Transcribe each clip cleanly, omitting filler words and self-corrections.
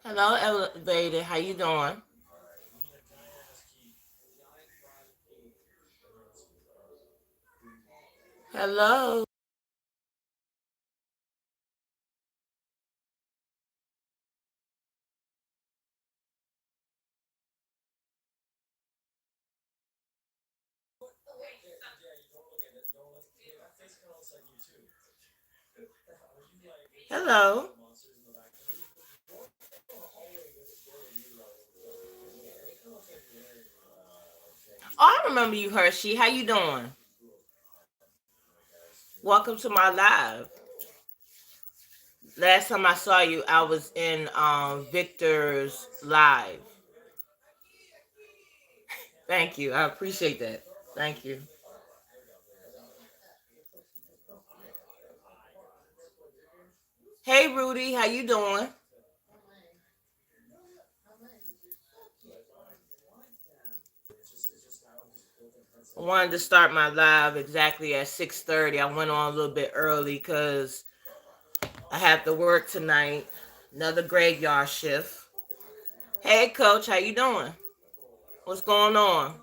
Hello, Elevated. How you doing? Hello. Hello. Oh, I remember you, Hershey. How you doing? Welcome to my live. Last time I saw you, I was in Victor's live. Thank you. I appreciate that. Thank you. Hey, Rudy. How you doing? I wanted to start my live exactly at 6:30. I went on a little bit early because I have to work tonight. Another graveyard shift. Hey, Coach. How you doing? What's going on?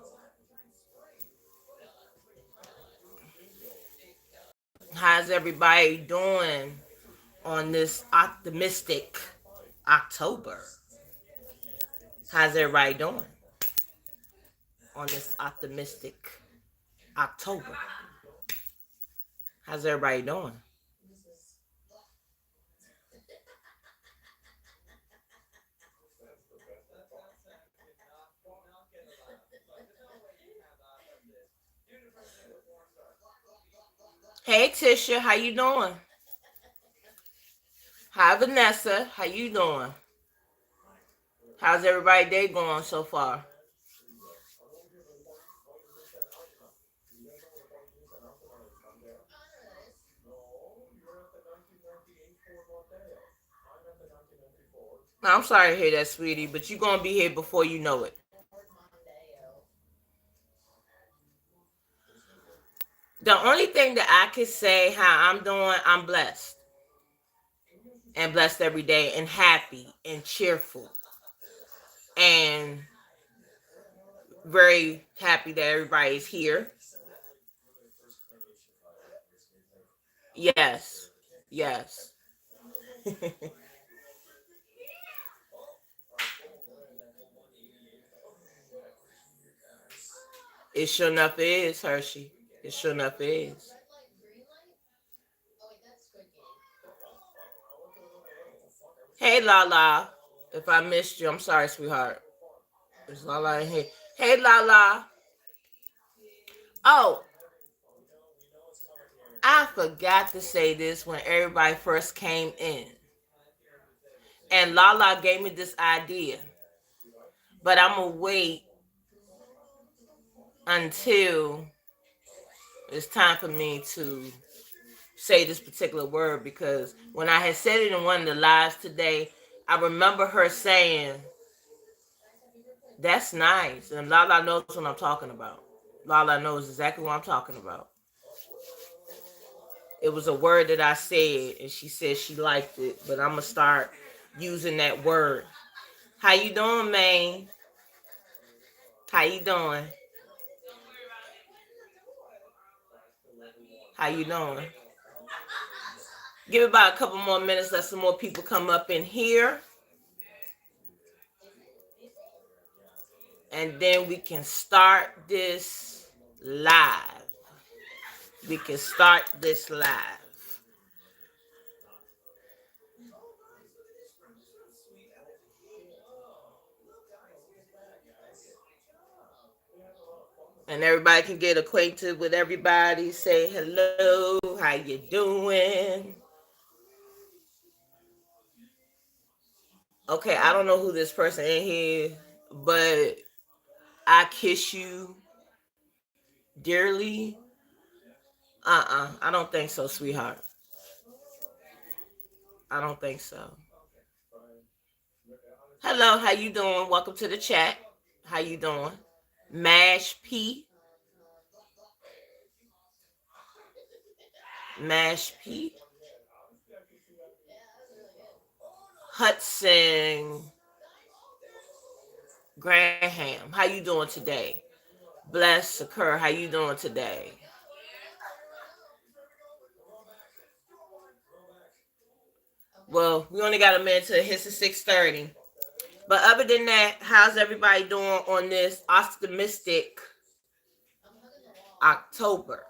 How's everybody doing on this optimistic October? How's everybody doing on this optimistic October? How's everybody doing? Hey, Tisha, how you doing? Hi, Vanessa, how you doing? How's everybody day going so far? I'm sorry to hear that, sweetie, but you're gonna be here before you know it. The only thing that I can say how I'm doing, I'm blessed. And blessed every day and happy and cheerful and very happy that everybody's here. Yes. Yes. It sure enough is, Hershey. It sure enough is. Hey, Lala. If I missed you, I'm sorry, sweetheart. There's Lala in here. Hey, Lala. Oh, I forgot to say this when everybody first came in. And Lala gave me this idea. But I'm going to wait until it's time for me to say this particular word because when I had said it in one of the lives today, I remember her saying, "That's nice." And Lala knows what I'm talking about. Lala knows exactly what I'm talking about. It was a word that I said, and she said she liked it, but I'm gonna start using that word. How you doing, man? How you doing? How you doing? Give it about a couple more minutes. Let some more people come up in here, and then we can start this live. We can start this live. And everybody can get acquainted with everybody. Say hello. How you doing? Okay, I don't know who this person in here, but I kiss you dearly. I don't think so, sweetheart. I don't think so. Hello, how you doing? Welcome to the chat. How you doing? Mash P. Mash P. Hudson Graham, how you doing today? Bless Occur, how you doing today? Well, we only got a minute till it hits the 6:30. But other than that, how's everybody doing on this optimistic October?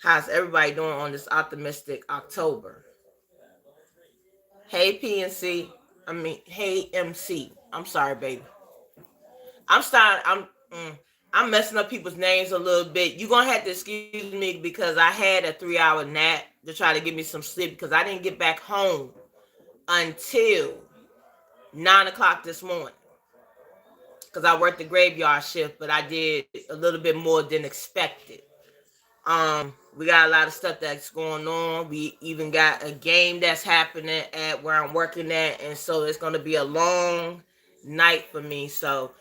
How's everybody doing on this optimistic October? Hey PNC, hey MC. I'm sorry, baby. I'm starting. I'm messing up people's names a little bit. You're gonna have to excuse me because I had a 3-hour nap to try to give me some sleep because I didn't get back home until 9 o'clock this morning. Because I worked the graveyard shift, but I did a little bit more than expected. We got a lot of stuff that's going on. We even got a game that's happening at where I'm working at, and so it's gonna be a long night for me. So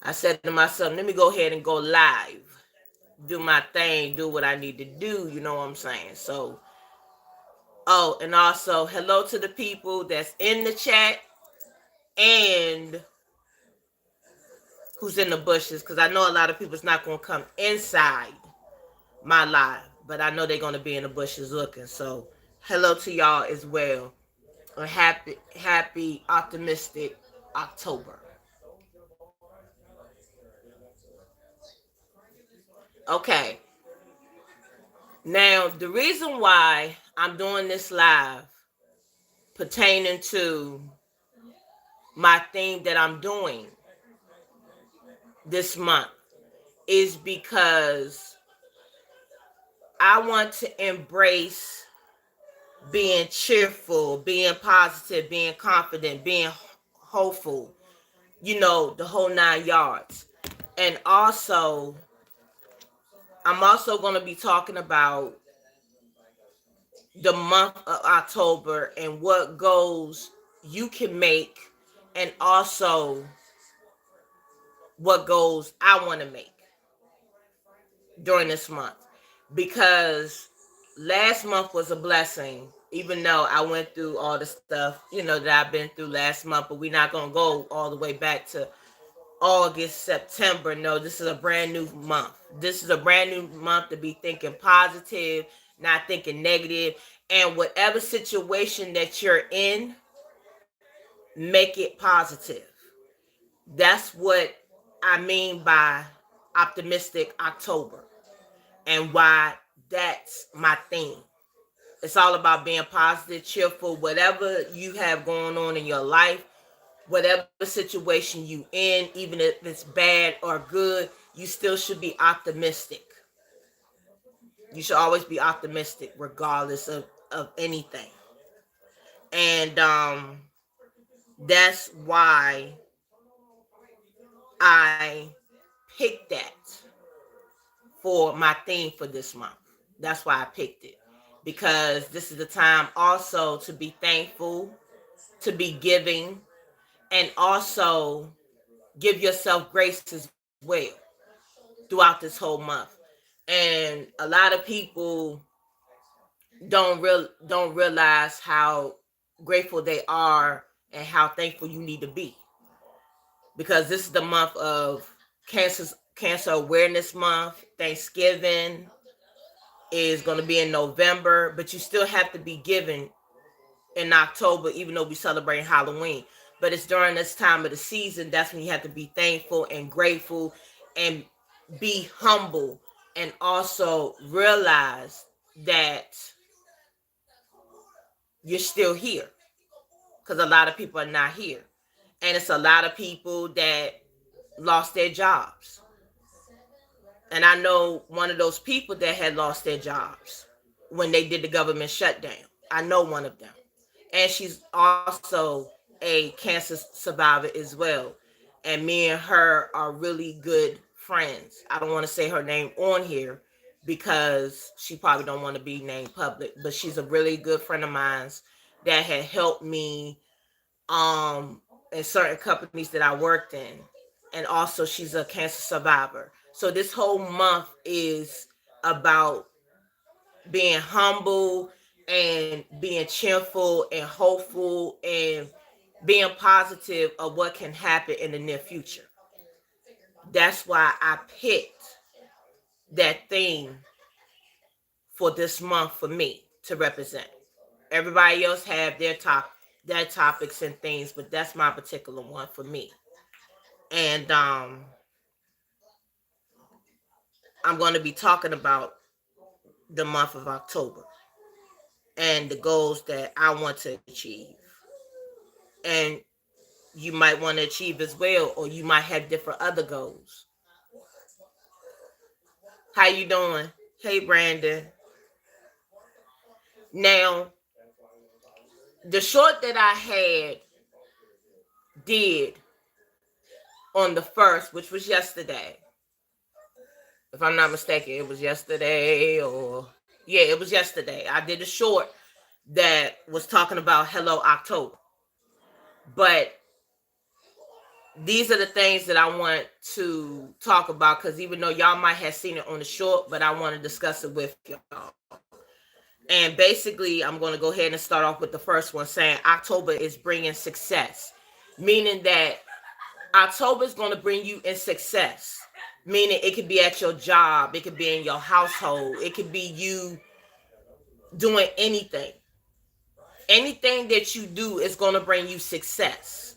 I said to myself, let me go ahead and go live, do my thing, do what I need to do. You know what I'm saying? So, oh, and also hello to the people that's in the chat and who's in the bushes, because I know a lot of people's not going to come inside my live, but I know they're going to be in the bushes looking. So hello to y'all as well. A happy, optimistic October. Okay. Now, the reason why I'm doing this live pertaining to my theme that I'm doing this month is because I want to embrace being cheerful, being positive, being confident, being hopeful, the whole 9 yards. And also, I'm also going to be talking about the month of October and what goals you can make, and also what goals I want to make during this month. Because last month was a blessing, even though I went through all the stuff, that I've been through last month, but we're not going to go all the way back to August, September. No, this is a brand new month. This is a brand new month to be thinking positive, not thinking negative. And whatever situation that you're in, make it positive. That's what I mean by optimistic October, and why that's my theme. It's all about being positive, cheerful, whatever you have going on in your life, whatever situation you in, even if it's bad or good, you still should be optimistic. You should always be optimistic regardless of anything. And that's why I picked that for my theme for this month. That's why I picked it. Because this is the time also to be thankful, to be giving, and also give yourself grace as well throughout this whole month. And a lot of people don't realize how grateful they are and how thankful you need to be, because this is the month of cancer awareness month. Thanksgiving is going to be in November, but you still have to be giving in October, even though we celebrate Halloween. But it's during this time of the season, that's when you have to be thankful and grateful and be humble, and also realize that you're still here, because a lot of people are not here. And it's a lot of people that lost their jobs. And I know one of those people that had lost their jobs when they did the government shutdown. I know one of them. And she's also a cancer survivor as well. And me and her are really good friends. I don't want to say her name on here because she probably don't want to be named public, but she's a really good friend of mine that had helped me in certain companies that I worked in. And also she's a cancer survivor. So this whole month is about being humble and being cheerful and hopeful and being positive of what can happen in the near future. That's why I picked that theme for this month for me to represent. Everybody else have their topics and things, but that's my particular one for me. And I'm going to be talking about the month of October and the goals that I want to achieve. And you might want to achieve as well, or you might have different other goals. How you doing? Hey, Brandon. Now, the short that I did on the 1st, which was yesterday. If I'm not mistaken, it was yesterday, or yeah, it was yesterday. I did a short that was talking about Hello October. But these are the things that I want to talk about, because even though y'all might have seen it on the short, but I want to discuss it with y'all. And basically, I'm going to go ahead and start off with the first one, saying October is bringing success, meaning that October is going to bring you in success, meaning it could be at your job, it could be in your household, it could be you doing anything. Anything that you do is going to bring you success.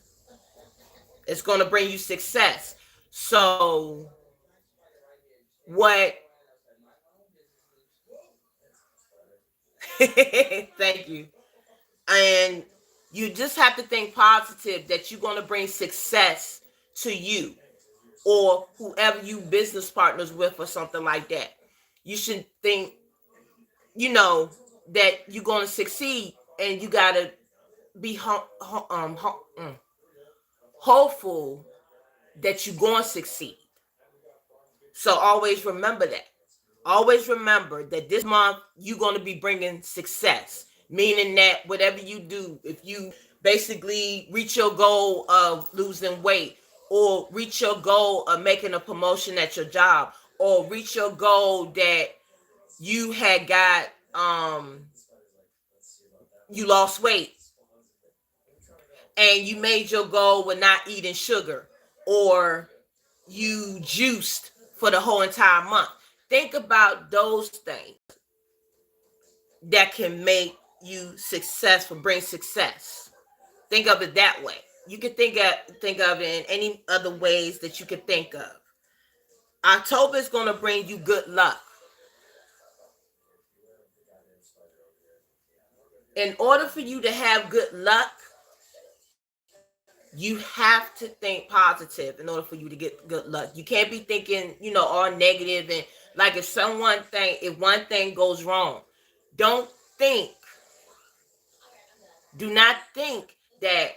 It's going to bring you success. So what thank you. And you just have to think positive that you're going to bring success to you or whoever you business partners with or something like that. You should think, that you're going to succeed, and you got to be hopeful that you're going to succeed. So always remember that. Always remember that this month you're going to be bringing success, meaning that whatever you do, if you basically reach your goal of losing weight, or reach your goal of making a promotion at your job, or reach your goal that you had got, you lost weight and you made your goal with not eating sugar, or you juiced for the whole entire month. Think about those things that can make you successful, bring success. Think of it that way. You can think of it in any other ways that you can think of. October is going to bring you good luck. In order for you to have good luck, you have to think positive in order for you to get good luck. You can't be thinking, all negative. And like if one thing goes wrong, do not think that,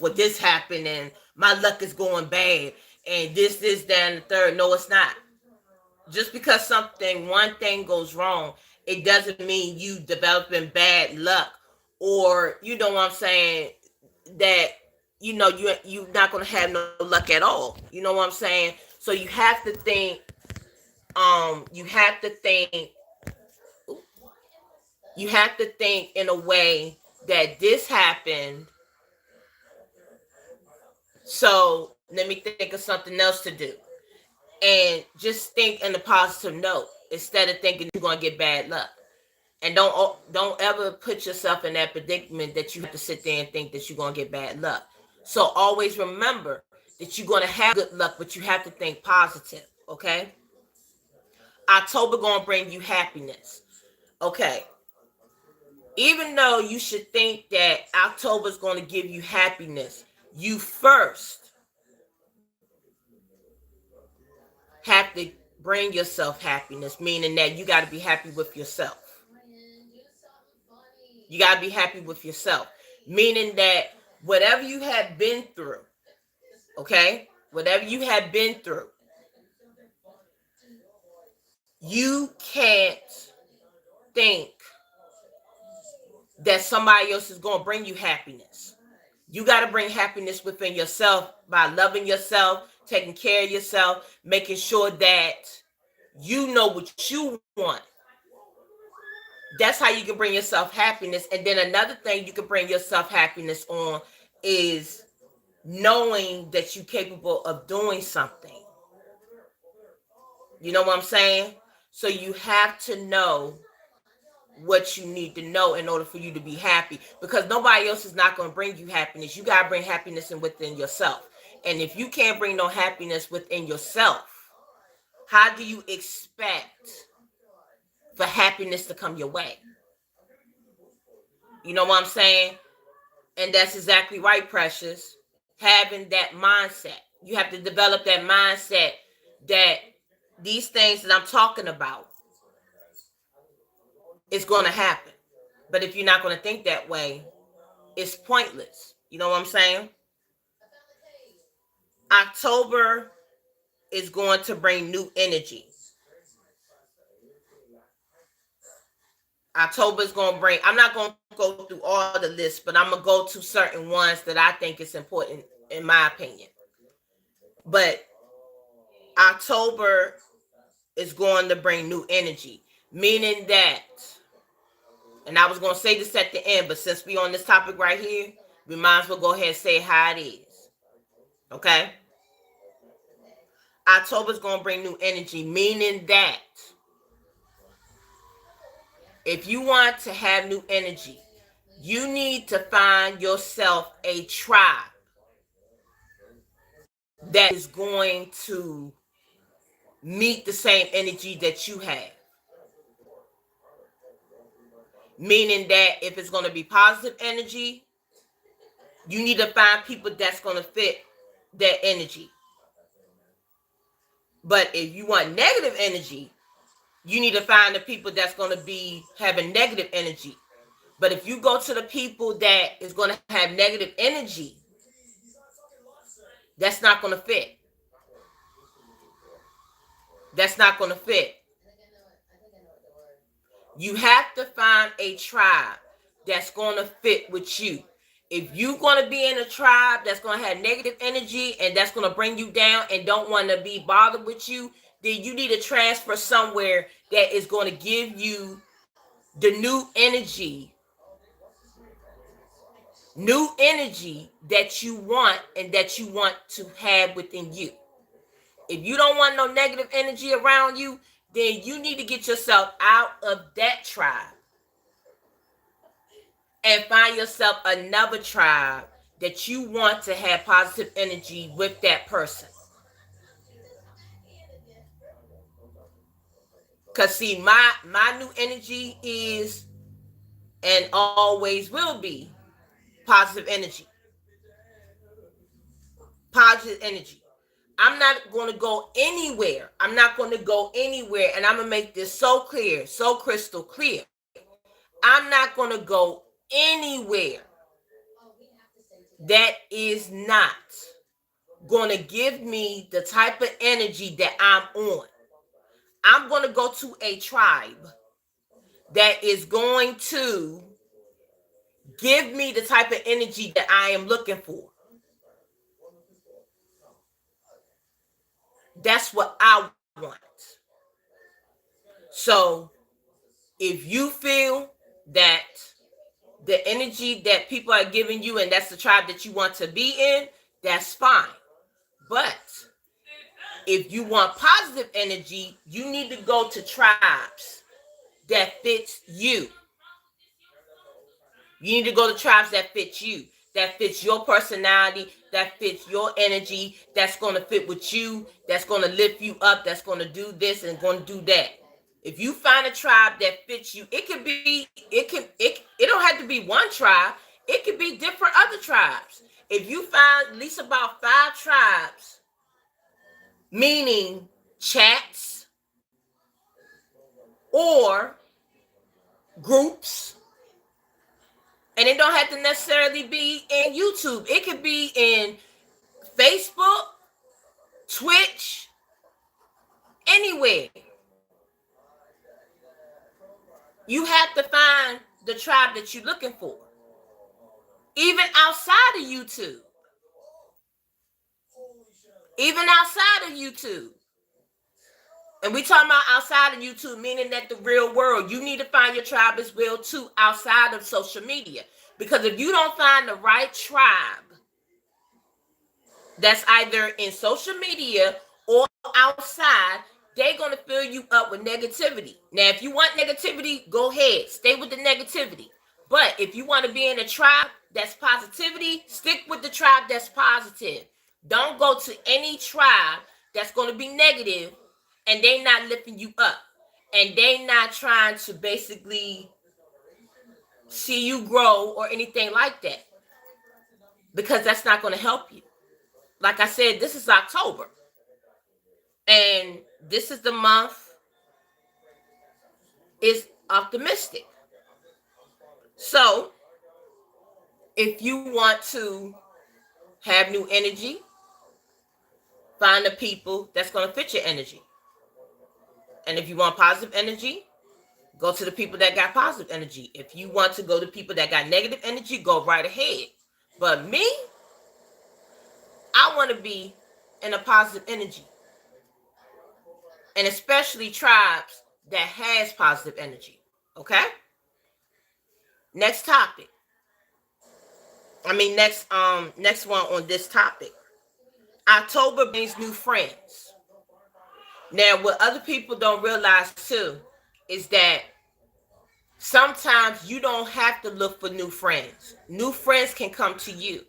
well, this happened and my luck is going bad and this, that, and the third. No, it's not. Just because one thing goes wrong, it doesn't mean you developing bad luck, or you know what I'm saying, that you're not going to have no luck at all. You know what I'm saying? So you have to think in a way that this happened. So let me think of something else to do. And just think in a positive note instead of thinking you're going to get bad luck. And don't ever put yourself in that predicament that you have to sit there and think that you're going to get bad luck. So always remember that you're going to have good luck, but you have to think positive, okay? October going to bring you happiness, okay? Even though you should think that October is going to give you happiness, you first have to bring yourself happiness, meaning that you got to be happy with yourself. You got to be happy with yourself, meaning that whatever you have been through, okay, whatever you have been through, you can't think that somebody else is going to bring you happiness. You got to bring happiness within yourself by loving yourself, taking care of yourself, making sure that you know what you want. That's how you can bring yourself happiness. And then another thing you can bring yourself happiness on is knowing that you're capable of doing something. You know what I'm saying? So you have to know what you need to know in order for you to be happy, because nobody else is not going to bring you happiness. You got to bring happiness in within yourself. And if you can't bring no happiness within yourself, how do you expect for happiness to come your way? You know what I'm saying? And that's exactly right, Precious. Having that mindset. You have to develop that mindset that these things that I'm talking about is going to happen. But if you're not going to think that way, it's pointless. You know what I'm saying? October is going to bring new energy. October is going to bring, I'm not going to go through all the lists, but I'm going to go to certain ones that I think is important in my opinion. But October is going to bring new energy, meaning that, and I was going to say this at the end, but since we on this topic right here, we might as well go ahead and say how it is. Okay? October is going to bring new energy, meaning that if you want to have new energy, you need to find yourself a tribe that is going to meet the same energy that you have. Meaning that if it's going to be positive energy, you need to find people that's going to fit that energy. But if you want negative energy, you need to find the people that's going to be having negative energy. But if you go to the people that is going to have negative energy, that's not going to fit. That's not going to fit. You have to find a tribe that's going to fit with you. If you're going to be in a tribe that's going to have negative energy and that's going to bring you down and don't want to be bothered with you, then you need to transfer somewhere that is going to give you the new energy that you want and that you want to have within you. If you don't want no negative energy around you, then you need to get yourself out of that tribe and find yourself another tribe that you want to have positive energy with that person. Because see, my new energy is and always will be positive energy. Positive energy. I'm not going to go anywhere. I'm not going to go anywhere. And I'm going to make this so clear, so crystal clear. I'm not going to go anywhere that is not going to give me the type of energy that I'm on. I'm going to go to a tribe that is going to give me the type of energy that I am looking for. That's what I want. So if you feel that the energy that people are giving you and that's the tribe that you want to be in, that's fine. But if you want positive energy, you need to go to tribes that fits you. You need to go to tribes that fit you, that fits your personality, that fits your energy, that's going to fit with you, that's going to lift you up, that's going to do this and going to do that. If you find a tribe that fits you, it don't have to be one tribe. It could be different other tribes. If you find at least about 5 tribes, meaning chats or groups, and it don't have to necessarily be in YouTube. It could be in Facebook, Twitch, anywhere. You have to find the tribe that you're looking for. Even outside of YouTube. Even outside of YouTube. And we talking about outside of YouTube, meaning that the real world. You need to find your tribe as well too, outside of social media. Because if you don't find the right tribe that's either in social media or outside, they're going to fill you up with negativity. Now, if you want negativity, go ahead. Stay with the negativity. But if you want to be in a tribe that's positivity, stick with the tribe that's positive. Don't go to any tribe that's going to be negative and they not lifting you up. And they not trying to basically see you grow or anything like that. Because that's not going to help you. Like I said, this is October. And this is the month is optimistic. So if you want to have new energy, find the people that's going to fit your energy. And if you want positive energy, go to the people that got positive energy. If you want to go to people that got negative energy, go right ahead. But me, I want to be in a positive energy. And especially tribes that has positive energy. Okay? Next topic. Next one on this topic. October brings new friends. Now, what other people don't realize too is that sometimes you don't have to look for new friends. New friends can come to you.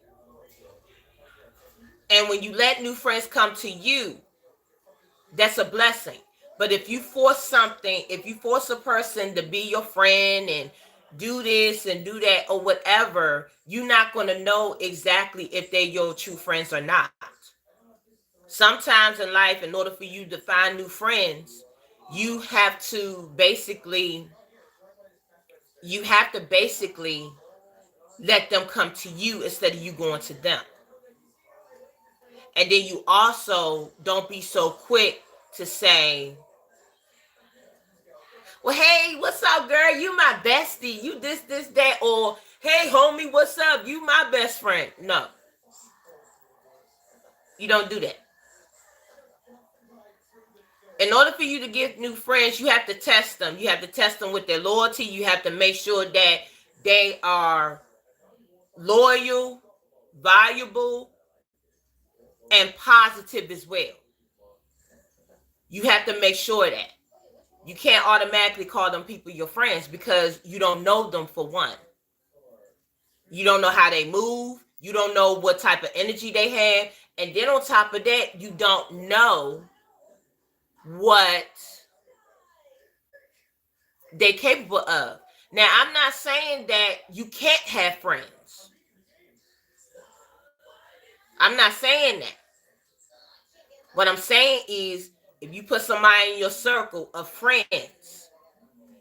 And when you let new friends come to you, that's a blessing. But if you force something, if you force a person to be your friend and do this and do that or whatever, you're not going to know exactly if they're your true friends or not. Sometimes in life, in order for you to find new friends, you have to basically let them come to you instead of you going to them. And then you also don't be so quick to say, well, hey, what's up, girl? You my bestie. You this, that. Or, hey, homie, what's up? You my best friend. No. You don't do that. In order for you to get new friends, you have to test them. You have to test them with their loyalty. You have to make sure that they are loyal, valuable, and positive as well. You have to make sure that. You can't automatically call them people your friends because you don't know them, for one. You don't know how they move. You don't know what type of energy they have. And then on top of that, you don't know what they're capable of. Now, I'm not saying that you can't have friends. I'm not saying that. What I'm saying is, if you put somebody in your circle of friends,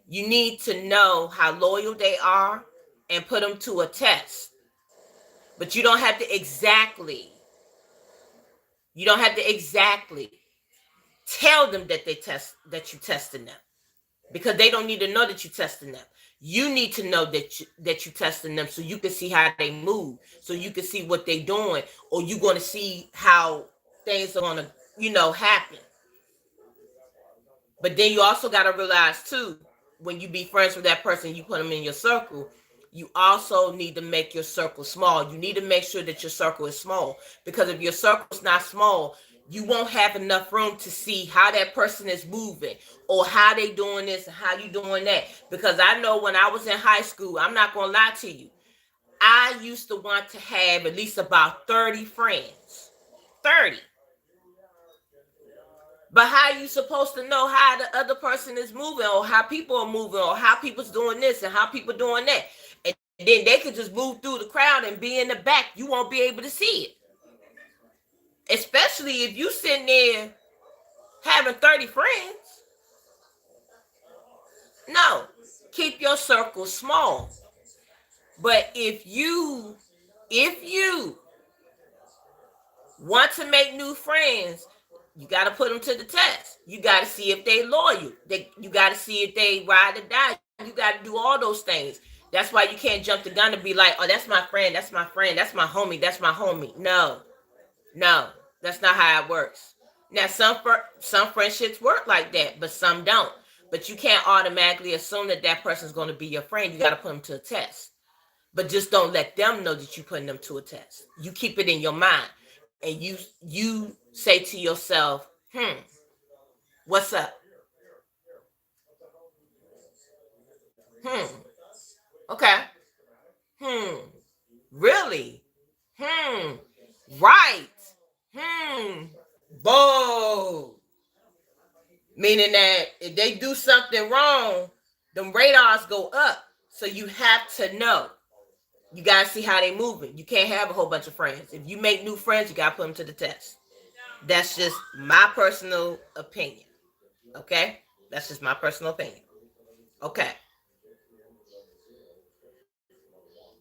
you need to know how loyal they are and put them to a test. But you don't have to exactly tell them that you're testing them, because they don't need to know that you're testing them. You need to know that you're testing them so you can see how they move, so you can see what they're doing, or you're going to see how things are going to, happen. But then you also got to realize too, when you be friends with that person, you put them in your circle, you also need to make your circle small. You need to make sure that your circle is small, because if your circle is not small, you won't have enough room to see how that person is moving or how they doing this and how you doing that. Because I know when I was in high school, I'm not going to lie to you, I used to want to have at least about 30 friends. 30. But how are you supposed to know how the other person is moving, or how people are moving, or how people's doing this and how people doing that? And then they could just move through the crowd and be in the back. You won't be able to see it. Especially if you sitting there having 30 friends. No, keep your circle small. But if you want to make new friends, you got to put them to the test. You got to see if they loyal. You got to see if they ride or die. You got to do all those things. That's why you can't jump the gun and be like, oh, that's my friend. That's my homie. No, that's not how it works. Now, some friendships work like that, but some don't. But you can't automatically assume that that person's going to be your friend. You got to put them to a test. But just don't let them know that you're putting them to a test. You keep it in your mind, and you say to yourself, what's up? Okay. Really? Right. Bold. Meaning that if they do something wrong, them radars go up. So you have to know. You gotta see how they moving. You can't have a whole bunch of friends. If you make new friends, you gotta put them to the test. That's just my personal opinion. Okay? That's just my personal opinion. Okay.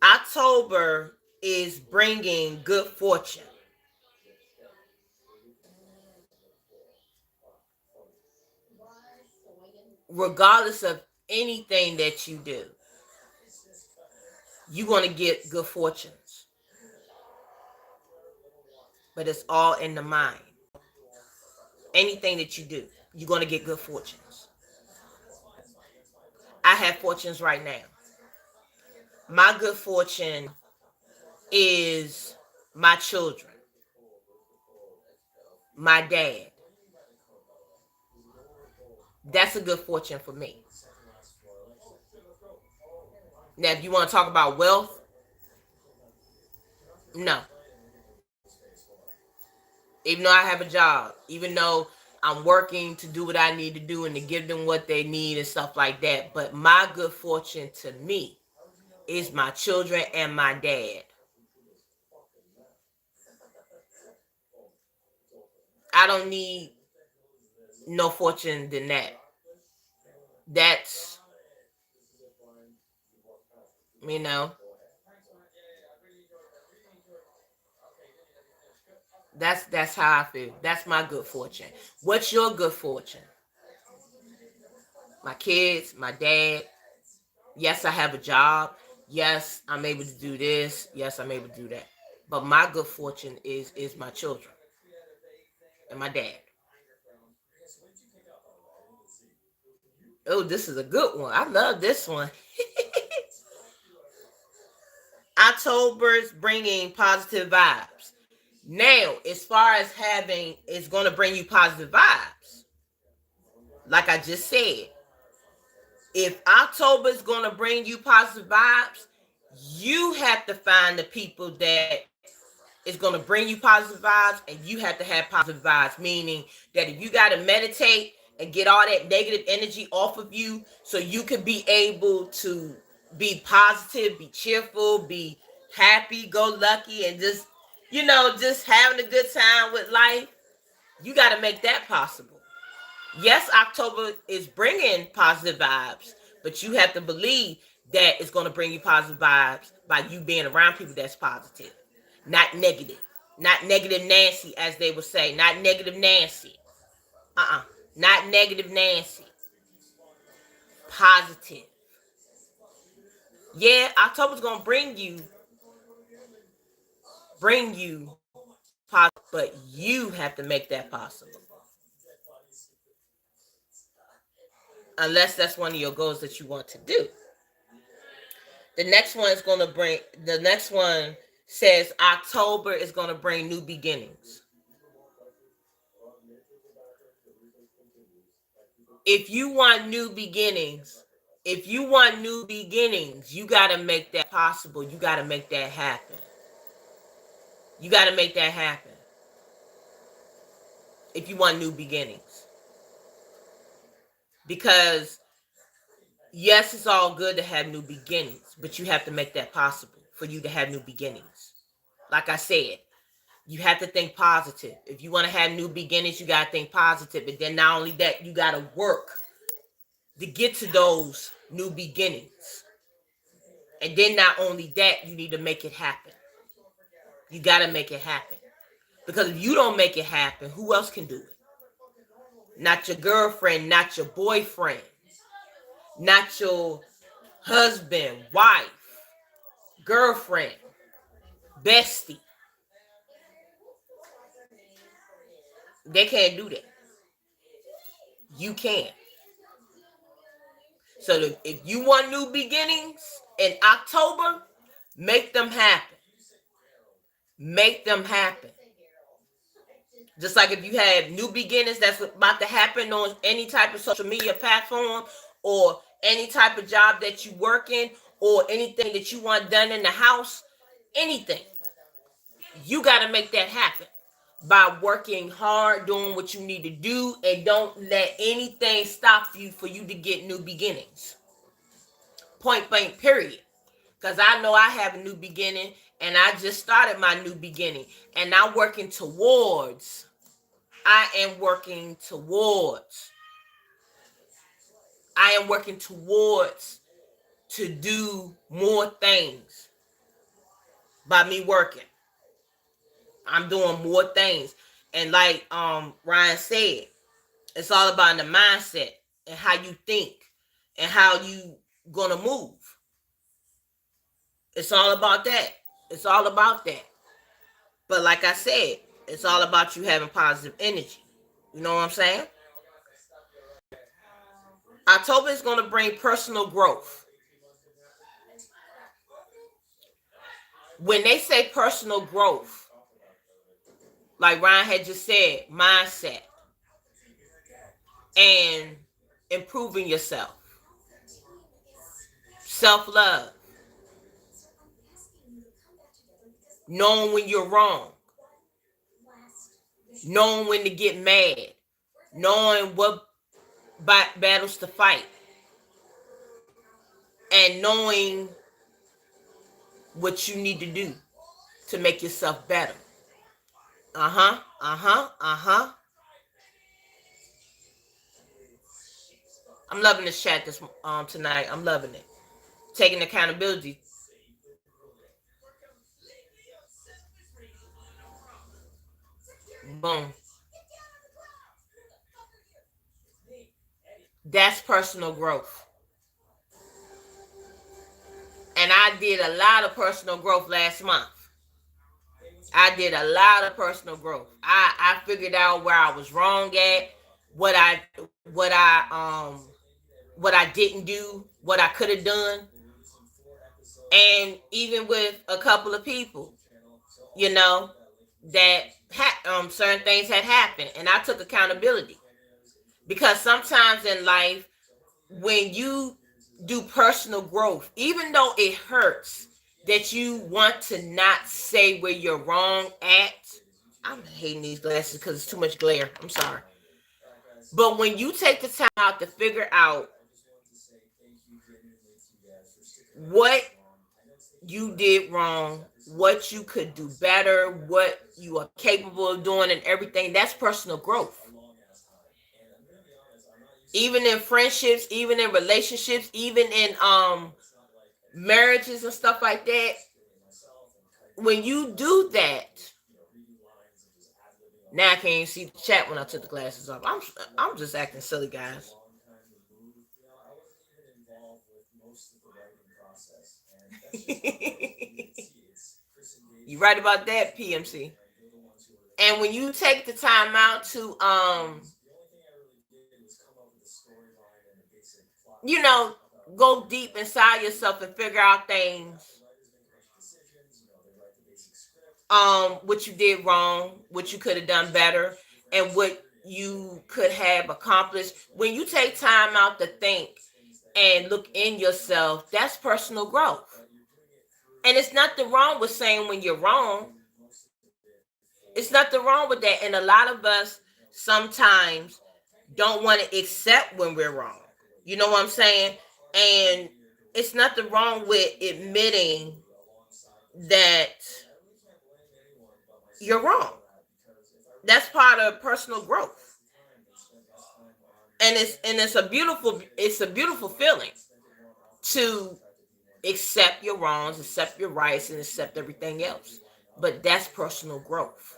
October is bringing good fortune. Regardless of anything that you do, you're going to get good fortunes. But it's all in the mind. Anything that you do, you're going to get good fortunes. I have fortunes right now. My good fortune is my children, my dad. That's a good fortune for me. Now, if you want to talk about wealth, no. Even though I have a job, even though I'm working to do what I need to do and to give them what they need and stuff like that. But my good fortune to me is my children and my dad. I don't need no fortune than that. That's, you know, that's how I feel. That's my good fortune. What's your good fortune? My kids, my dad. Yes, I have a job. Yes, I'm able to do this. Yes, I'm able to do that. But my good fortune is my children and my dad. Oh, this is a good one. I love this one. October's bringing positive vibes. Now, as far as having, it's going to bring you positive vibes. Like I just said, if October is going to bring you positive vibes, you have to find the people that is going to bring you positive vibes, and you have to have positive vibes, meaning that if you got to meditate and get all that negative energy off of you so you can be able to be positive, be cheerful, be happy, go lucky, and just, just having a good time with life, you got to make that possible. Yes, October is bringing positive vibes, but you have to believe that it's going to bring you positive vibes by you being around people that's positive, not negative. Not negative Nancy, as they would say. Not negative Nancy. Not negative Nancy. Positive. Yeah, October's going to bring you positive, but you have to make that possible. Unless that's one of your goals that you want to do. The next one says October is going to bring new beginnings. If you want new beginnings, you got to make that possible. You got to make that happen. You got to make that happen. If you want new beginnings. Because yes, it's all good to have new beginnings, but you have to make that possible for you to have new beginnings. Like I said, you have to think positive. If you want to have new beginnings, you got to think positive. And then not only that, you got to work to get to those new beginnings. And then not only that, you need to make it happen. You got to make it happen. Because if you don't make it happen, who else can do it? Not your girlfriend, not your boyfriend, not your husband, wife, girlfriend, bestie. They can't do that. You can. So if you want new beginnings in October, make them happen. Make them happen. Just like if you have new beginnings that's about to happen on any type of social media platform or any type of job that you work in or anything that you want done in the house, anything, you got to make that happen by working hard, doing what you need to do, and don't let anything stop you for you to get new beginnings. Point blank, period. Because I know I have a new beginning, and I just started my new beginning, and I'm working towards. I am working towards to do more things by me working. I'm doing more things. And like Ryan said, it's all about the mindset and how you think and how you gonna move. It's all about that. It's all about that. But like I said, it's all about you having positive energy. You know what I'm saying? October is going to bring personal growth. When they say personal growth, like Ryan had just said, mindset and improving yourself, self-love, knowing when you're wrong, knowing when to get mad, knowing what battles to fight, and knowing what you need to do to make yourself better. I'm loving this chat this tonight. I'm loving it. Taking accountability. Boom. That's personal growth. And I did a lot of personal growth last month. I did a lot of personal growth. I figured out where I was wrong at, what I didn't do, what I could have done. And even with a couple of people, you know, that certain things had happened, and I took accountability. Because sometimes in life, when you do personal growth, even though it hurts that you want to not say where you're wrong at, I'm hating these glasses because it's too much glare. I'm sorry. But when you take the time out to figure out what you did wrong, what you could do better, what you are capable of doing, and everything, that's personal growth. Even in friendships, even in relationships, even in marriages and stuff like that, when you do that, now I can't even see the chat when I took the glasses off. I'm just acting silly, guys. You right about that, PMC. And when you take the time out to you know, go deep inside yourself and figure out things what you did wrong, what you could have done better, and what you could have accomplished. When you take time out to think and look in yourself, that's personal growth. And it's nothing wrong with saying when you're wrong. It's nothing wrong with that. And a lot of us sometimes don't want to accept when we're wrong. You know what I'm saying? And it's nothing wrong with admitting that you're wrong. That's part of personal growth. And it's a beautiful feeling to accept your wrongs, accept your rights, and accept everything else. But that's personal growth.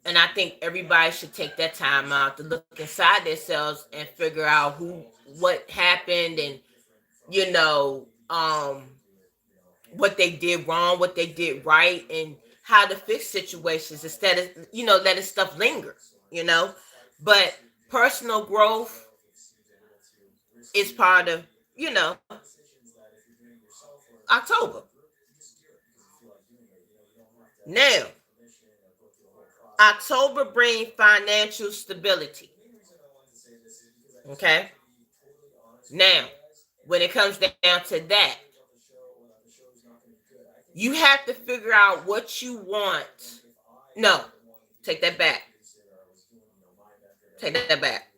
And I think everybody should take that time out to look inside themselves and figure out what happened, and what they did wrong, what they did right, and how to fix situations instead of, letting stuff linger, but personal growth is part of, October. Now, October brings financial stability. Okay. Now, when it comes down to that, you have to figure out what you want. No, take that back. Take that back.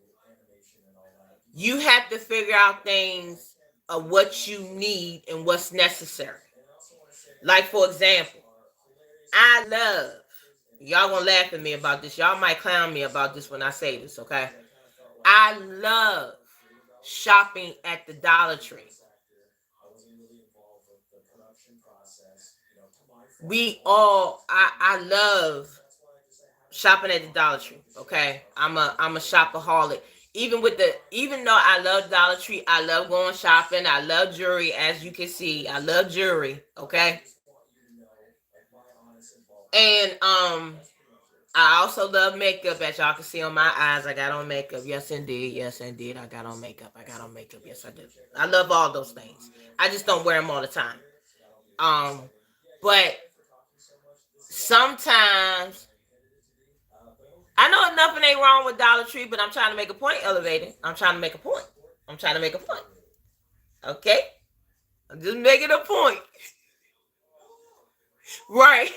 You have to figure out things of what you need and what's necessary. Like, for example, I love, y'all gonna laugh at me about this. Y'all might clown me about this when I say this, okay? I love shopping at the Dollar Tree. I love shopping at the Dollar Tree, okay? I'm a shopaholic. Even though I love Dollar Tree, I love going shopping. I love jewelry, as you can see. I love jewelry, okay? And I also love makeup, as y'all can see on my eyes. I got on makeup. Yes, indeed. Yes, indeed. I got on makeup. Yes, I do. I love all those things. I just don't wear them all the time. But sometimes I know nothing ain't wrong with Dollar Tree, but I'm trying to make a point, Elevated. I'm trying to make a point. Okay? I'm just making a point. Right.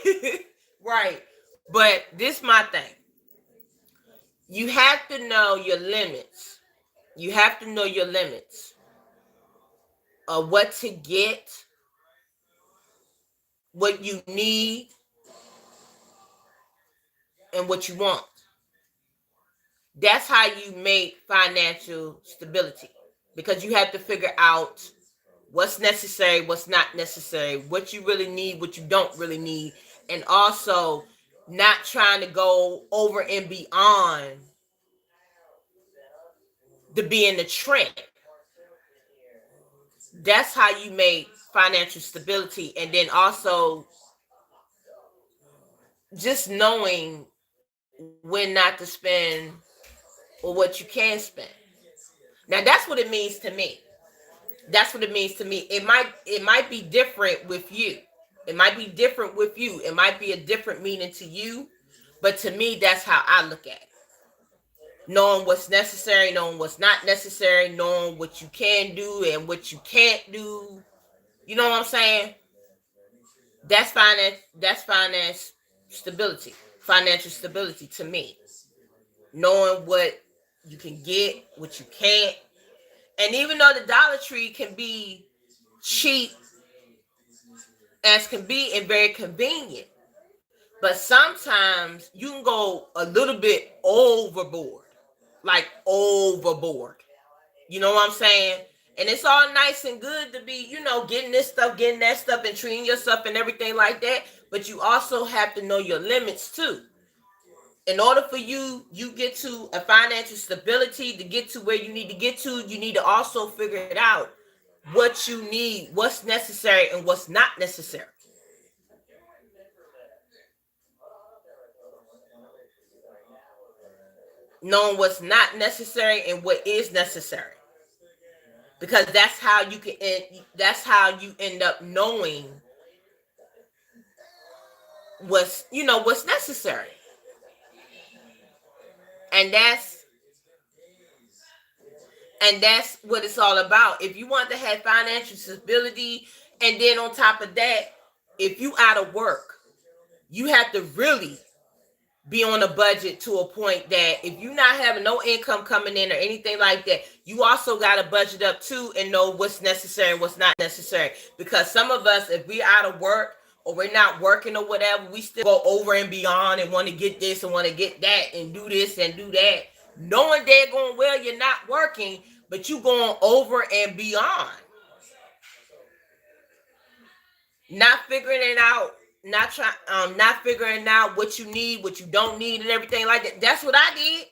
Right. But this is my thing. You have to know your limits. You have to know your limits of what to get, what you need, and what you want. That's how you make financial stability, because you have to figure out what's necessary, what's not necessary, what you really need, what you don't really need, and also not trying to go over and beyond to be in the trend. That's how you make financial stability. And then also just knowing when not to spend or what you can spend. Now that's what it means to me. It might be different with you. It might be a different meaning to you, but to me, that's how I look at it. Knowing what's necessary, knowing what's not necessary, knowing what you can do and what you can't do. You know what I'm saying? That's finance. That's finance stability. Financial stability to me. Knowing what you can get, what you can't. And even though the Dollar Tree can be cheap as can be and very convenient, but sometimes you can go a little bit overboard. Like overboard. You know what I'm saying? And it's all nice and good to be, getting this stuff, getting that stuff, and treating yourself and everything like that. But you also have to know your limits too. In order for you get to a financial stability, to get to where you need to get to, you need to also figure it out what you need, what's necessary, and what's not necessary. Knowing what's not necessary and what is necessary, because that's how you end up knowing what's necessary. And that's what it's all about. If you want to have financial stability, and then on top of that, if you out of work, you have to really be on a budget to a point that if you're not having no income coming in or anything like that, you also got to budget up too and know what's necessary and what's not necessary. Because some of us, if we're out of work or we're not working or whatever, we still go over and beyond and want to get this and want to get that and do this and do that, knowing they're going, well, you're not working, but you going over and beyond, not figuring it out, not figuring out what you need, what you don't need, and everything like that. That's what I did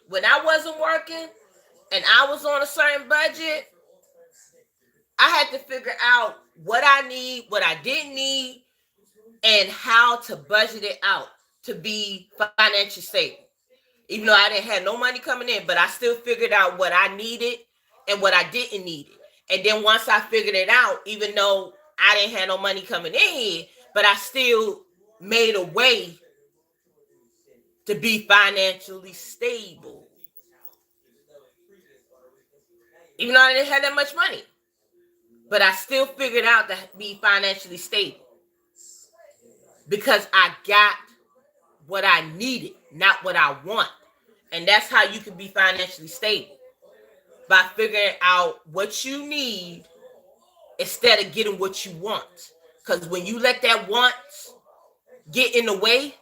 when I wasn't working and I was on a certain budget. I had to figure out what I need, what I didn't need, and how to budget it out to be financially stable. Even though I didn't have no money coming in, but I still figured out what I needed and what I didn't need it. And then once I figured it out, even though I didn't have no money coming in here, but I still made a way to be financially stable. Even though I didn't have that much money, but I still figured out to be financially stable because I got what I needed, not what I want. And that's how you can be financially stable, by figuring out what you need instead of getting what you want. Because when you let that want get in the way,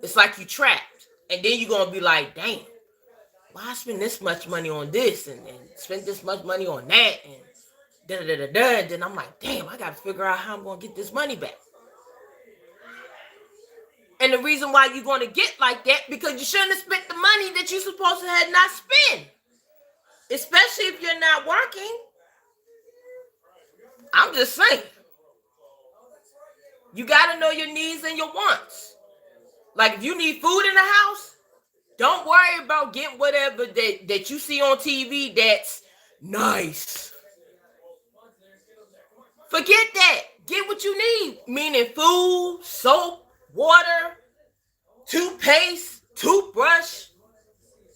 it's like you trapped. And then you're going to be like, damn, why I spend this much money on this and spend this much money on that and da-da-da-da-da. And then I'm like, damn, I got to figure out how I'm going to get this money back. And the reason why you're going to get like that, because you shouldn't have spent the money that you're supposed to have not spent. Especially if you're not working. I'm just saying. You got to know your needs and your wants. Like if you need food in the house, don't worry about getting whatever that you see on TV that's nice. Forget that. Get what you need. Meaning food, soap, water, toothpaste, toothbrush,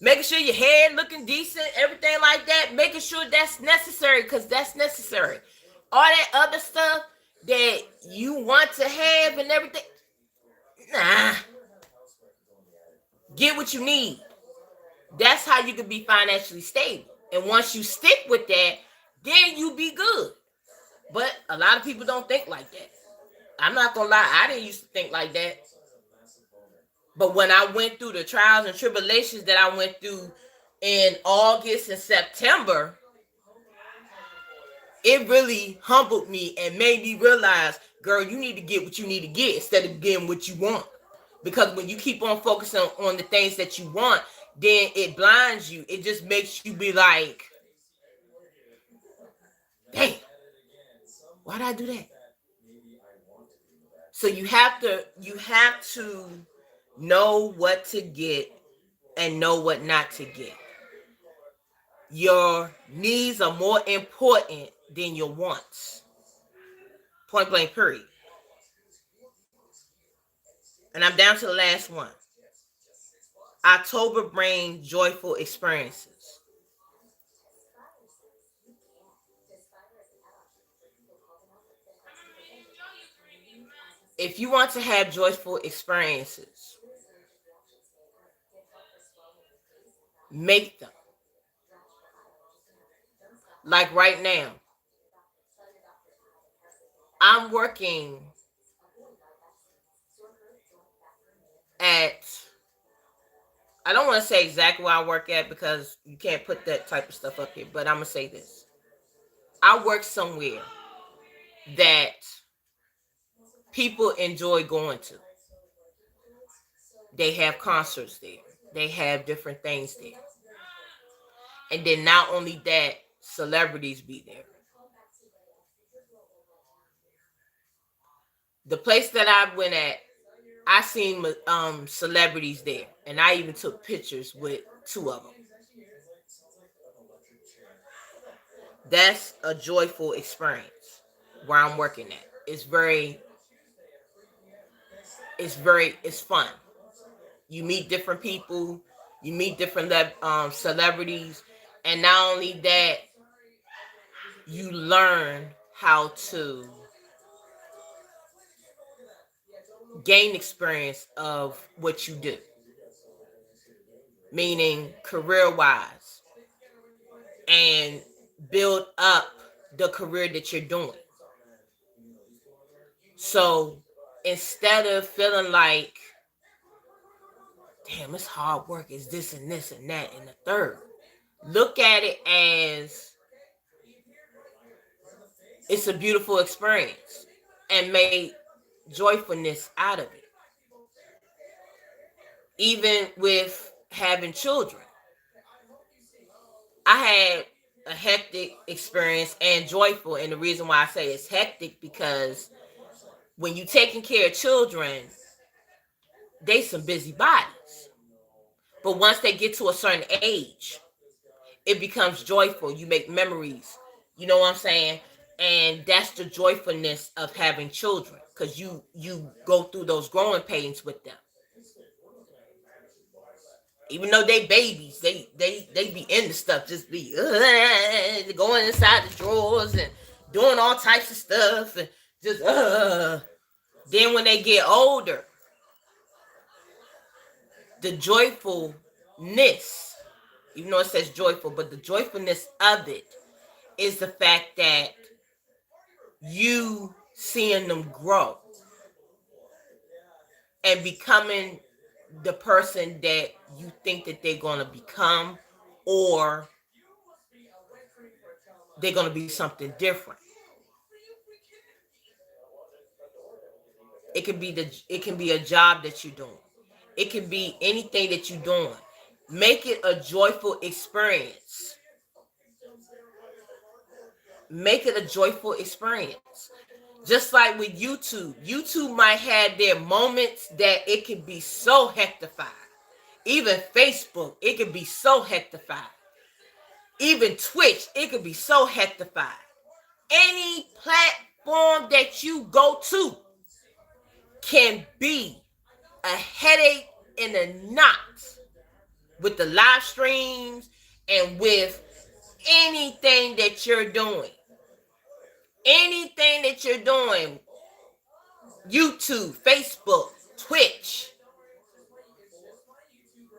making sure your hair looking decent, everything like that, making sure that's necessary, because that's necessary. All that other stuff that you want to have and everything, nah. Get what you need. That's how you can be financially stable. And once you stick with that, then you be good. But a lot of people don't think like that. I'm not gonna lie, I didn't used to think like that. But when I went through the trials and tribulations that I went through in August and September, it really humbled me and made me realize, girl, you need to get what you need to get instead of getting what you want. Because when you keep on focusing on the things that you want, then it blinds you. It just makes you be like, damn, why did I do that? So you have to know what to get and know what not to get. Your needs are more important than your wants. Point blank, period. And I'm down to the last one. October brings joyful experiences. If you want to have joyful experiences, make them. Like right now, I'm working at, I don't want to say exactly where I work at because you can't put that type of stuff up here, but I'm going to say this. I work somewhere that people enjoy going to. They have concerts there. They have different things there. And then not only that, celebrities be there. The place that I went at, I seen celebrities there, and I even took pictures with 2 of them. That's a joyful experience where I'm working at. It's fun. You meet different people, you meet different celebrities, and not only that, you learn how to gain experience of what you do, meaning career-wise, and build up the career that you're doing. So instead of feeling like, damn, it's hard work, it's this and this and that and the third, look at it as it's a beautiful experience and make joyfulness out of it. Even with having children, I had a hectic experience and joyful. And the reason why I say it's hectic because when you taking care of children, they some busy bodies. But once they get to a certain age, it becomes joyful. You make memories. You know what I'm saying? And that's the joyfulness of having children, because you go through those growing pains with them. Even though they babies, they be into stuff, just be going inside the drawers and doing all types of stuff and just Then when they get older, the joyfulness, even though it says joyful, but the joyfulness of it is the fact that you seeing them grow and becoming the person that you think that they're going to become, or they're going to be something different. It can be a job that you're doing. It can be anything that you're doing. Make it a joyful experience. Make it a joyful experience. Just like with YouTube might have their moments that it can be so hectified. Even Facebook, it can be so hectified. Even Twitch, it could be so hectified. Any platform that you go to can be a headache in a knot with the live streams and with anything that you're doing. Anything that you're doing, YouTube, Facebook, Twitch,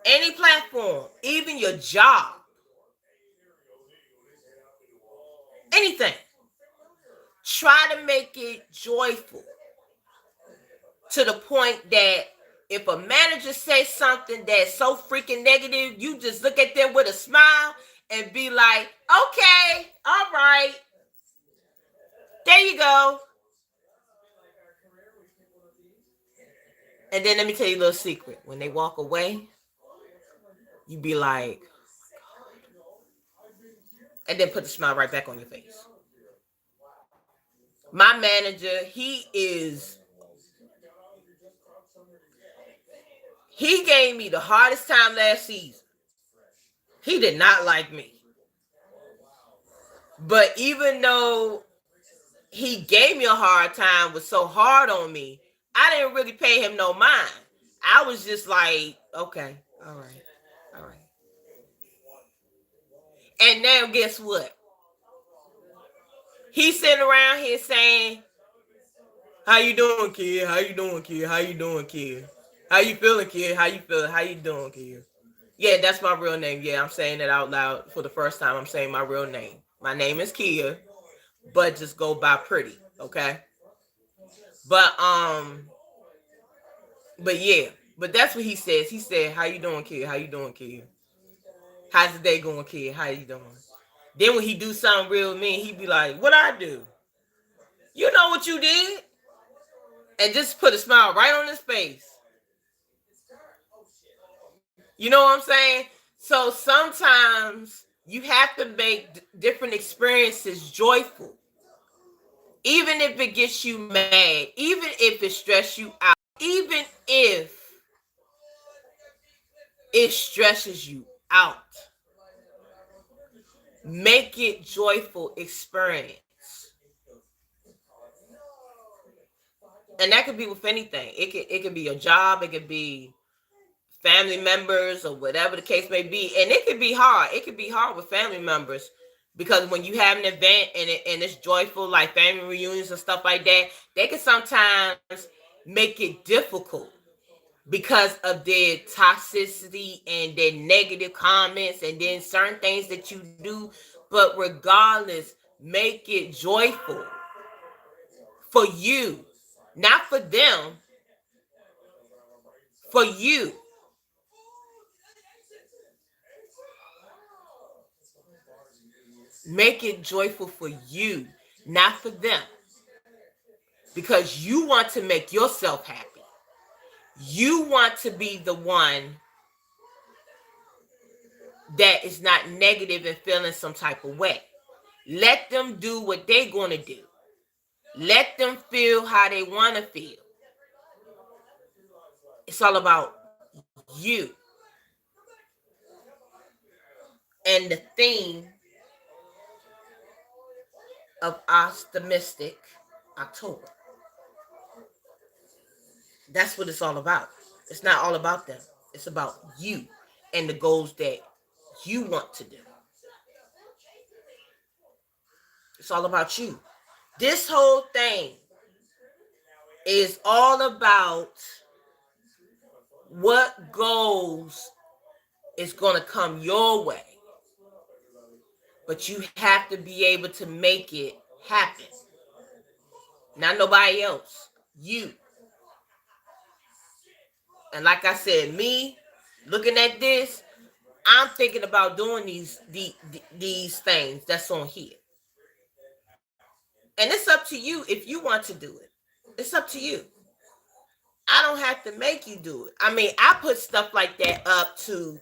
any platform, even your job, anything. Try to make it joyful to the point that if a manager says something that's so freaking negative, you just look at them with a smile and be like, okay, all right, there you go. And then let me tell you a little secret. When they walk away, you be like, oh my God. And then put the smile right back on your face. My manager, he gave me the hardest time last season. He did not like me. But even though he gave me a hard time, was so hard on me, I didn't really pay him no mind. I was just like, okay, all right. And now guess what? He's sitting around here saying, how you doing, kid? How you doing, kid? How you doing, kid? How you feeling, kid? How you feeling? How you doing, kid? Yeah, that's my real name. Yeah, I'm saying it out loud for the first time. I'm saying my real name. My name is Kia, but just go by Pretty, okay? But yeah, but that's what he says. He said, how you doing, kid? How you doing, kid? How's the day going, kid? How you doing? Then when he do something real mean, he be like, what I do? You know what you did? And just put a smile right on his face. You know what I'm saying? So sometimes you have to make different experiences joyful. Even if it gets you mad, even if it stresses you out, even if it stresses you out, make it joyful experience. And that could be with anything. It could be your job, it could be family members, or whatever the case may be. And it could be hard. It could be hard with family members, because when you have an event and it's joyful, like family reunions and stuff like that, they can sometimes make it difficult because of their toxicity and their negative comments and then certain things that you do. But regardless, make it joyful for you, not for them, for you. Make it joyful for you, not for them. Because you want to make yourself happy. You want to be the one that is not negative and feeling some type of way. Let them do what they're going to do. Let them feel how they want to feel. It's all about you. And the theme of Optimistic October. That's what it's all about. It's not all about them. It's about you and the goals that you want to do. It's all about you. This whole thing is all about what goals is going to come your way. But you have to be able to make it happen. Not nobody else. You. And like I said, me looking at this, I'm thinking about doing these things that's on here. And it's up to you if you want to do it. It's up to you. I don't have to make you do it. I mean, I put stuff like that up to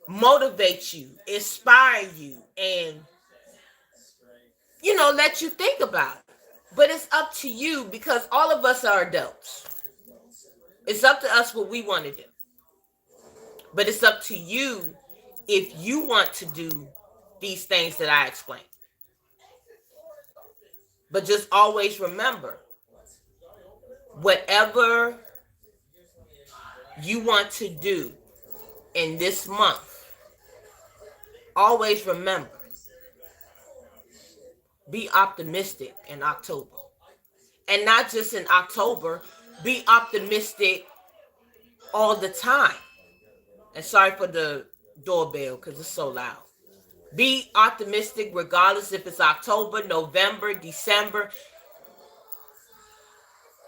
motivate you, inspire you, and, let you think about it. But it's up to you because all of us are adults. It's up to us what we want to do. But it's up to you if you want to do these things that I explained. But just always remember, whatever you want to do in this month, always remember, be optimistic in October. And not just in October, be optimistic all the time. And sorry for the doorbell because it's so loud. Be optimistic regardless if it's October, November, December,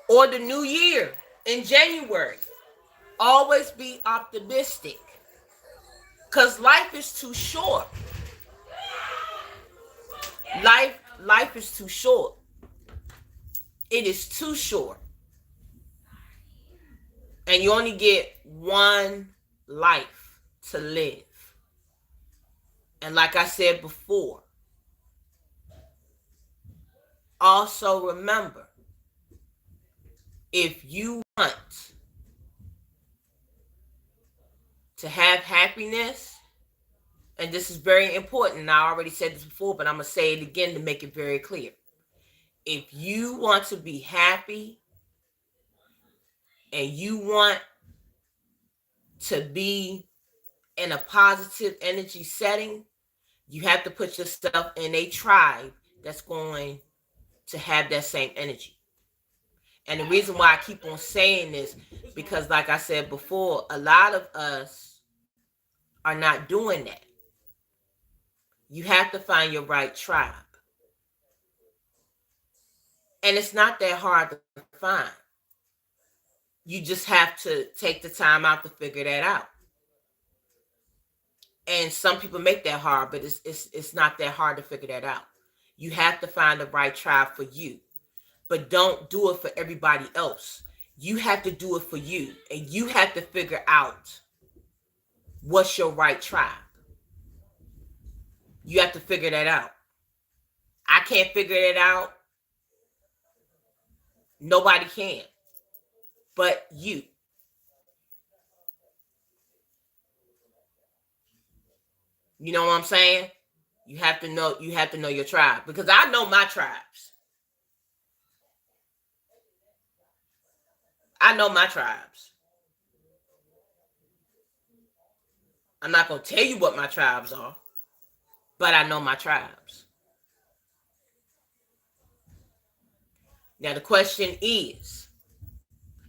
or the new year in January. Always be optimistic because life is too short. Life is too short. It is too short. And you only get one life to live. And like I said before, also remember, if you want to have happiness, and this is very important, and I already said this before, but I'm going to say it again to make it very clear. If you want to be happy and you want to be in a positive energy setting, you have to put yourself in a tribe that's going to have that same energy. And the reason why I keep on saying this, because like I said before, a lot of us are not doing that. You have to find your right tribe. And it's not that hard to find. You just have to take the time out to figure that out. And some people make that hard, but it's not that hard to figure that out. You have to find the right tribe for you. But don't do it for everybody else. You have to do it for you. And you have to figure out what's your right tribe. You have to figure that out. I can't figure it out. Nobody can. But you. You know what I'm saying? You have to know your tribe. Because I know my tribes. I know my tribes. I'm not going to tell you what my tribes are, but I know my tribes. Now the question is,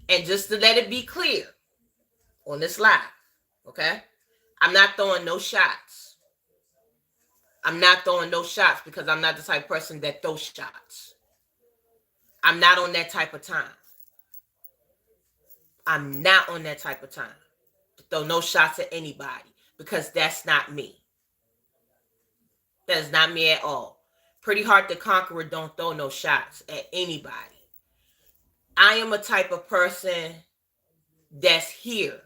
and just to let it be clear on this live, okay? I'm not throwing no shots. I'm not throwing no shots because I'm not the type of person that throws shots. I'm not on that type of time. I'm not on that type of time to throw no shots at anybody because that's not me. That is not me at all. Pretty Hard to Conqueror don't throw no shots at anybody. I am a type of person that's here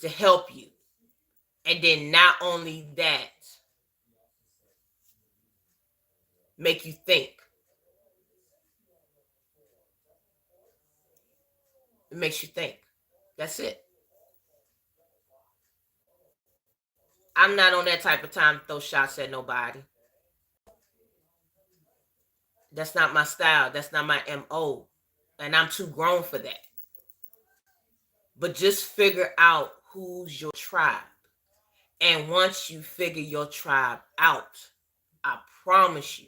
to help you. And then not only that, make you think. It makes you think. That's it. I'm not on that type of time to throw shots at nobody. That's not my style. That's not my MO. And I'm too grown for that. But just figure out who's your tribe. And once you figure your tribe out, I promise you,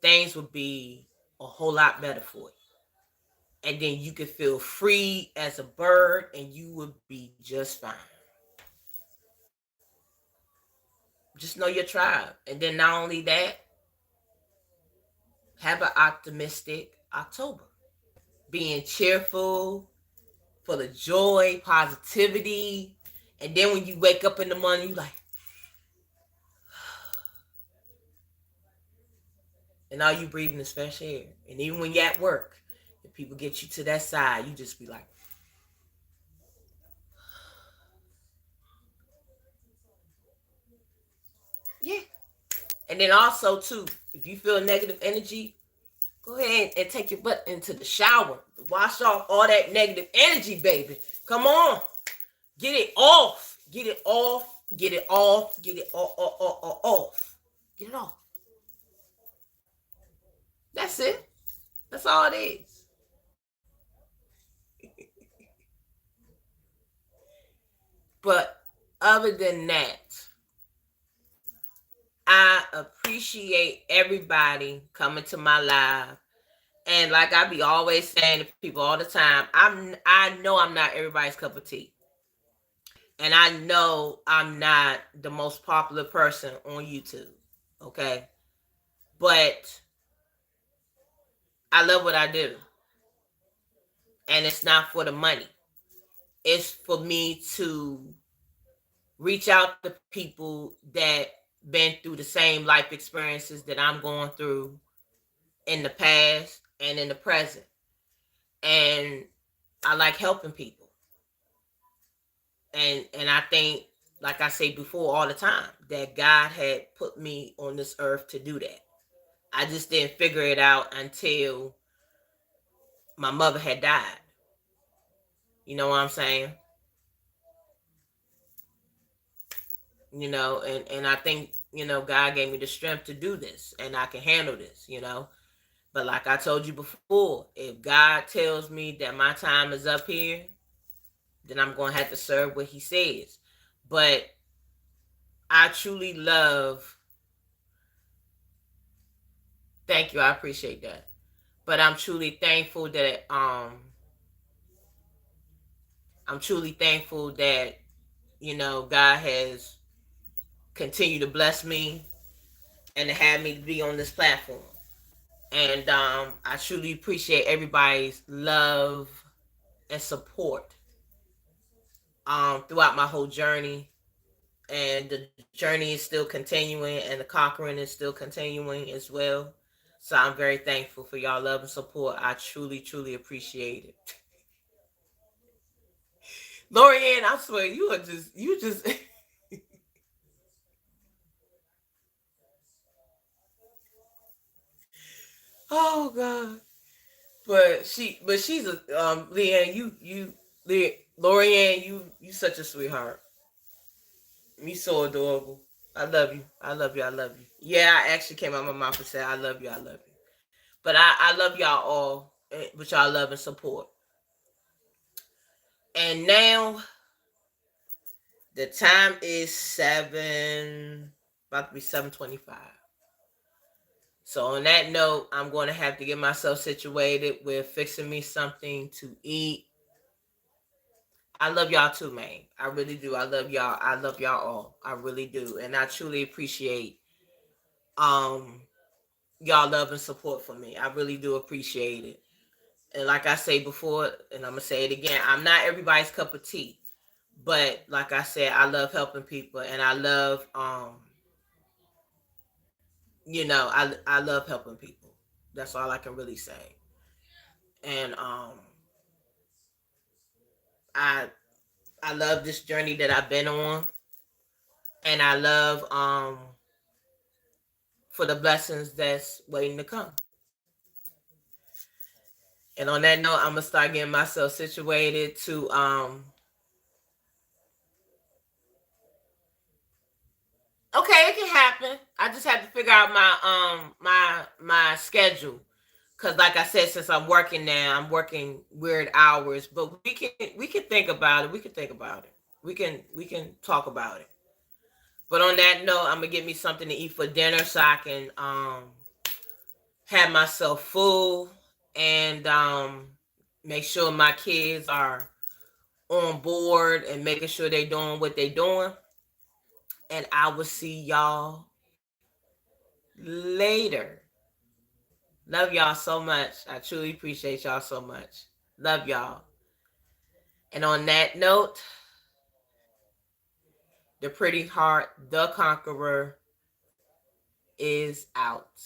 things will be a whole lot better for you. And then you could feel free as a bird and you would be just fine. Just know your tribe. And then not only that, have an optimistic October. Being cheerful, full of joy, positivity. And then when you wake up in the morning, you like, and all you breathing is fresh air. And even when you're at work, if people get you to that side, you just be like, yeah. And then also too, if you feel negative energy, go ahead and take your butt into the shower. Wash off all that negative energy, baby. Come on. Get it off. Get it off. Get it off. Get it off. Get it off. That's it. That's all it is. But other than that, I appreciate everybody coming to my live. And like I be always saying to people all the time, I know I'm not everybody's cup of tea. And I know I'm not the most popular person on YouTube. Okay. But I love what I do. And it's not for the money. It's for me to reach out to people that been through the same life experiences that I'm going through in the past and in the present. And I like helping people. And I think, like I say before all the time, that God had put me on this earth to do that. I just didn't figure it out until my mother had died. You know what I'm saying? You know, and I think, you know, God gave me the strength to do this and I can handle this, you know. But like I told you before, if God tells me that my time is up here, then I'm going to have to serve what he says. But I truly love, thank you, I appreciate that. But I'm truly thankful that you know, God has continued to bless me and to have me to be on this platform. And I truly appreciate everybody's love and support throughout my whole journey. And the journey is still continuing and the conquering is still continuing as well. So I'm very thankful for y'all love and support. I truly, truly appreciate it. Lorianne, I swear you just oh God. But she's a Leanne, Lorianne, you such a sweetheart. You so adorable. I love you. I love you. I love you. Yeah, I actually came out my mouth and said I love you. I love you. But I love y'all all with y'all love and support. And now the time is about to be 7:25. So on that note, I'm going to have to get myself situated with fixing me something to eat. I love y'all too, man. I really do. I love y'all. I love y'all all. I really do. And I truly appreciate y'all love and support for me. I really do appreciate it. And like I say before, and I'm gonna say it again, I'm not everybody's cup of tea. But like I said, I love helping people and I love you know, I love helping people. That's all I can really say. And I I love this journey that I've been on. And I love for the blessings that's waiting to come. And on that note, I'm gonna start getting myself situated to okay, it can happen. I just have to figure out my schedule. Cause like I said, since I'm working now, I'm working weird hours. But we can think about it. We can think about it. We can talk about it. But on that note, I'm gonna get me something to eat for dinner so I can have myself full and make sure my kids are on board and making sure they're doing what they're doing. And I will see y'all later. Love y'all so much. I truly appreciate y'all so much. Love y'all. And on that note, the pretty heart, the conqueror, is out.